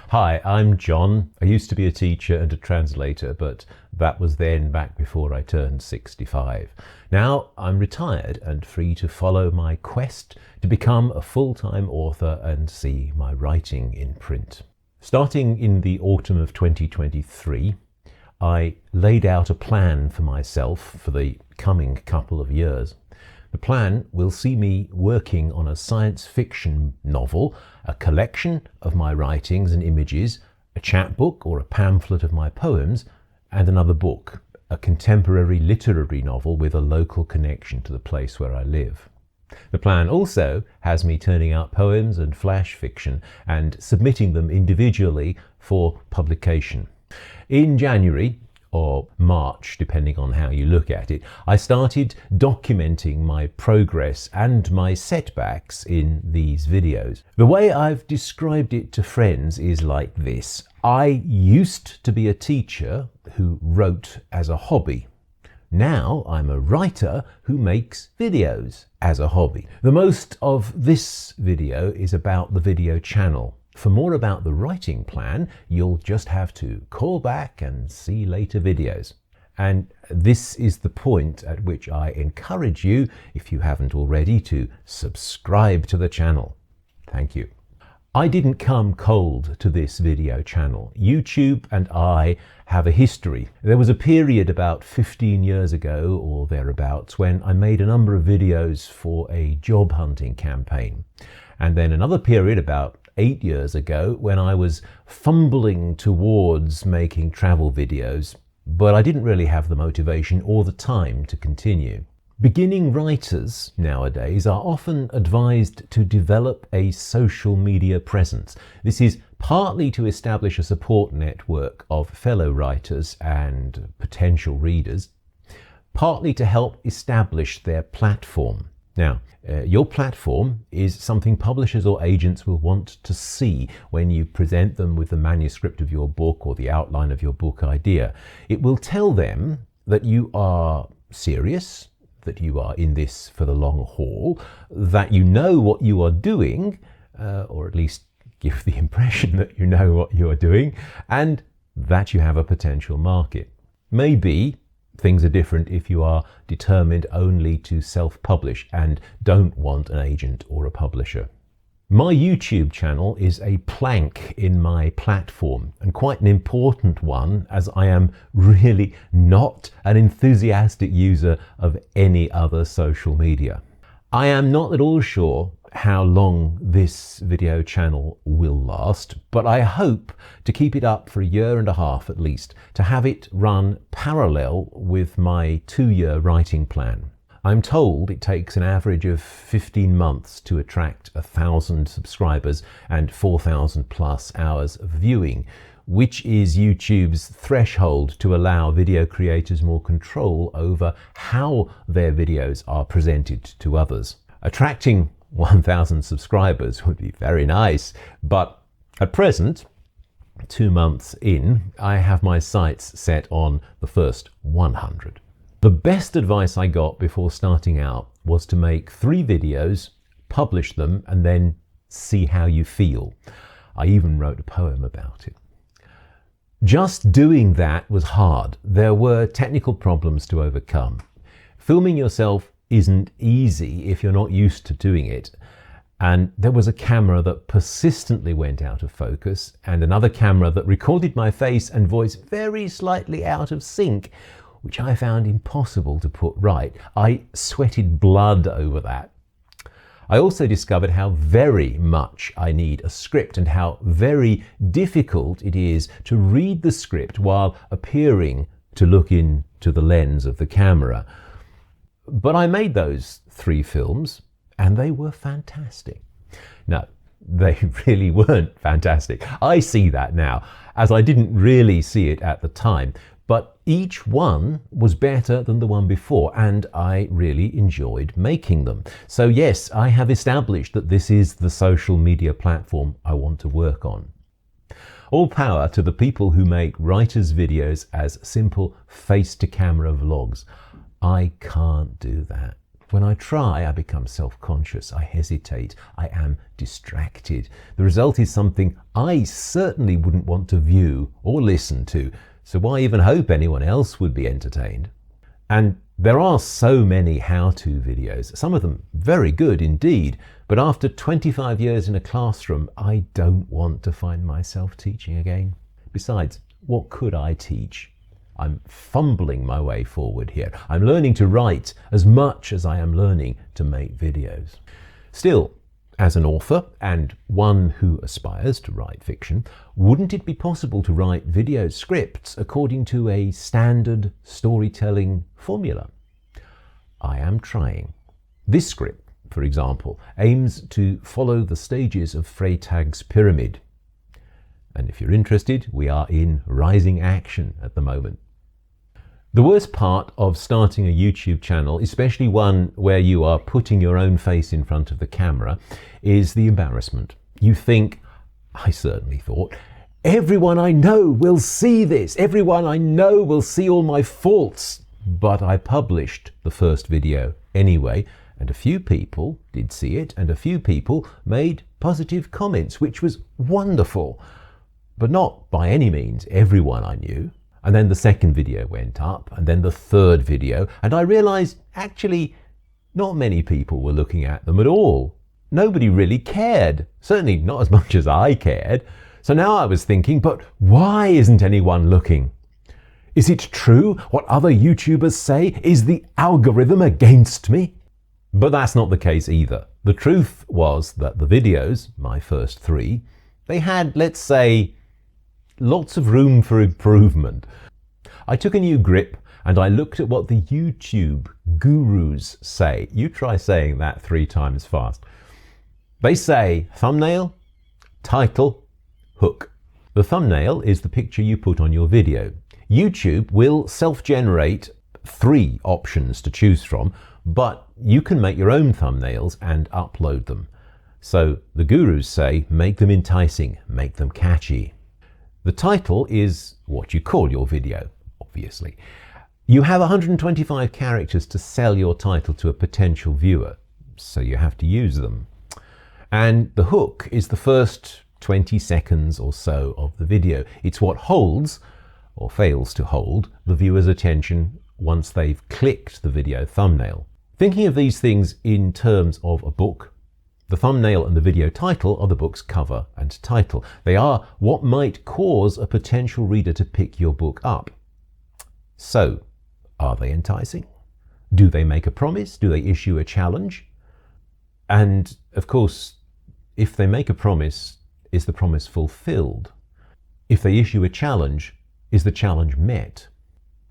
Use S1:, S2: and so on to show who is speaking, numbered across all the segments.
S1: Hi, I'm John. I used to be a teacher and a translator, but that was then back before I turned 65. Now I'm retired and free to follow my quest to become a full-time author and see my writing in print. Starting in the autumn of 2023, I laid out a plan for myself for the coming couple of years. The plan will see me working on a science fiction novel, a collection of my writings and images, a chapbook or a pamphlet of my poems, and another book, a contemporary literary novel with a local connection to the place where I live. The plan also has me turning out poems and flash fiction and submitting them individually for publication. In January, or March, depending on how you look at it, I started documenting my progress and my setbacks in these videos. The way I've described it to friends is like this. I used to be a teacher who wrote as a hobby. Now I'm a writer who makes videos as a hobby. The most of this video is about the video channel. For more about the writing plan, you'll just have to call back and see later videos. And this is the point at which I encourage you, if you haven't already, to subscribe to the channel. Thank you. I didn't come cold to this video channel. YouTube and I have a history. There was a period about 15 years ago or thereabouts when I made a number of videos for a job hunting campaign. And then another period about 8 years ago when I was fumbling towards making travel videos, but I didn't really have the motivation or the time to continue. Beginning writers nowadays are often advised to develop a social media presence. This is partly to establish a support network of fellow writers and potential readers, partly to help establish their platform. Now, your platform is something publishers or agents will want to see when you present them with the manuscript of your book or the outline of your book idea. It will tell them that you are serious, that you are in this for the long haul, that you know what you are doing, or at least give the impression that you know what you are doing, and that you have a potential market. Maybe things are different if you are determined only to self-publish and don't want an agent or a publisher. My YouTube channel is a plank in my platform, and quite an important one, as I am really not an enthusiastic user of any other social media. I am not at all sure how long this video channel will last, but I hope to keep it up for a year and a half at least, to have it run parallel with my 2-year writing plan. I'm told it takes an average of 15 months to attract 1,000 subscribers and 4,000 plus hours of viewing, which is YouTube's threshold to allow video creators more control over how their videos are presented to others. Attracting 1,000 subscribers would be very nice, but at present, 2 months in, I have my sights set on the first 100. The best advice I got before starting out was to make 3 videos, publish them, and then see how you feel. I even wrote a poem about it. Just doing that was hard. There were technical problems to overcome. Filming yourself isn't easy if you're not used to doing it. And there was a camera that persistently went out of focus and another camera that recorded my face and voice very slightly out of sync, which I found impossible to put right. I sweated blood over that. I also discovered how very much I need a script and how very difficult it is to read the script while appearing to look into the lens of the camera. But I made those 3 films and they were fantastic. No, they really weren't fantastic. I see that now, as I didn't really see it at the time. But each one was better than the one before, and I really enjoyed making them. So yes, I have established that this is the social media platform I want to work on. All power to the people who make writers' videos as simple face-to-camera vlogs. I can't do that. When I try, I become self-conscious, I hesitate, I am distracted. The result is something I certainly wouldn't want to view or listen to, so why even hope anyone else would be entertained? And there are so many how-to videos, some of them very good indeed, but after 25 years in a classroom, I don't want to find myself teaching again. Besides, what could I teach? I'm fumbling my way forward here. I'm learning to write as much as I am learning to make videos. Still, as an author and one who aspires to write fiction, wouldn't it be possible to write video scripts according to a standard storytelling formula? I am trying. This script, for example, aims to follow the stages of Freytag's pyramid. And if you're interested, we are in rising action at the moment. The worst part of starting a YouTube channel, especially one where you are putting your own face in front of the camera, is the embarrassment. You think, I certainly thought, everyone I know will see this. Everyone I know will see all my faults. But I published the first video anyway, and a few people did see it, and a few people made positive comments, which was wonderful. But not by any means everyone I knew. And then the second video went up, and then the third video, and I realized actually not many people were looking at them at all. Nobody really cared, certainly not as much as I cared. So now I was thinking, but why isn't anyone looking? Is it true what other YouTubers say? Is the algorithm against me? But that's not the case either. The truth was that the videos, my first 3, they had, let's say, lots of room for improvement. I took a new grip and I looked at what the YouTube gurus say. You try saying that 3 times fast. They say thumbnail, title, hook. The thumbnail is the picture you put on your video. YouTube will self-generate 3 options to choose from, but you can make your own thumbnails and upload them. So the gurus say make them enticing, make them catchy. The title is what you call your video, obviously. You have 125 characters to sell your title to a potential viewer, so you have to use them. And the hook is the first 20 seconds or so of the video. It's what holds, or fails to hold, the viewer's attention once they've clicked the video thumbnail. Thinking of these things in terms of a book, the thumbnail and the video title are the book's cover and title. They are what might cause a potential reader to pick your book up. So, are they enticing? Do they make a promise? Do they issue a challenge? And, of course, if they make a promise, is the promise fulfilled? If they issue a challenge, is the challenge met?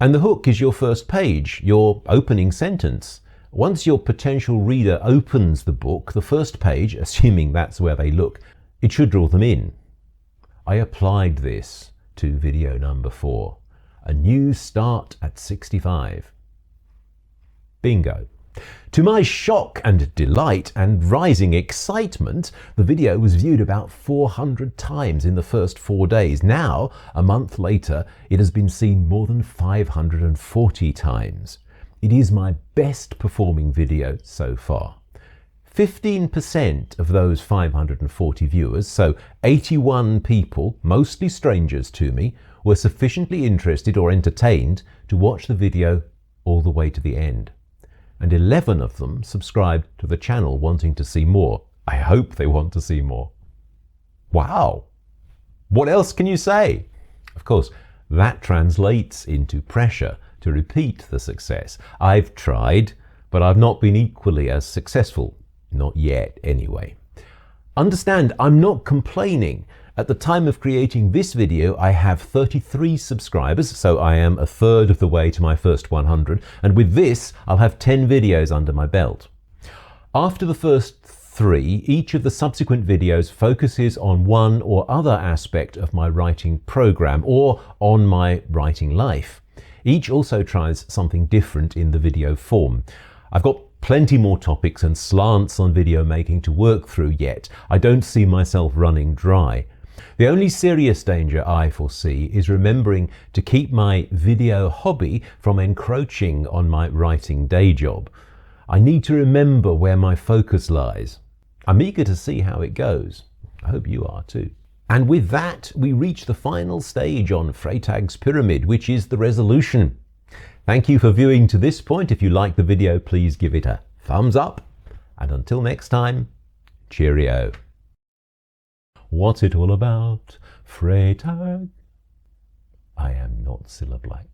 S1: And the hook is your first page, your opening sentence. Once your potential reader opens the book, the first page, assuming that's where they look, it should draw them in. I applied this to video number 4, a new start at 65. Bingo. To my shock and delight and rising excitement, the video was viewed about 400 times in the first 4 days. Now, a month later, it has been seen more than 540 times. It is my best performing video so far. 15% of those 540 viewers, so 81 people, mostly strangers to me, were sufficiently interested or entertained to watch the video all the way to the end. And 11 of them subscribed to the channel wanting to see more. I hope they want to see more. Wow! What else can you say? Of course, that translates into pressure to repeat the success. I've tried, but I've not been equally as successful. Not yet, anyway. Understand, I'm not complaining. At the time of creating this video, I have 33 subscribers, so I am a third of the way to my first 100, and with this, I'll have 10 videos under my belt. After the first 3, each of the subsequent videos focuses on one or other aspect of my writing program or on my writing life. Each also tries something different in the video form. I've got plenty more topics and slants on video making to work through yet. I don't see myself running dry. The only serious danger I foresee is remembering to keep my video hobby from encroaching on my writing day job. I need to remember where my focus lies. I'm eager to see how it goes. I hope you are too. And with that, we reach the final stage on Freytag's pyramid, which is the resolution. Thank you for viewing to this point. If you like the video, please give it a thumbs up. And until next time, cheerio. What's it all about, Freytag? I am not Cilla Black.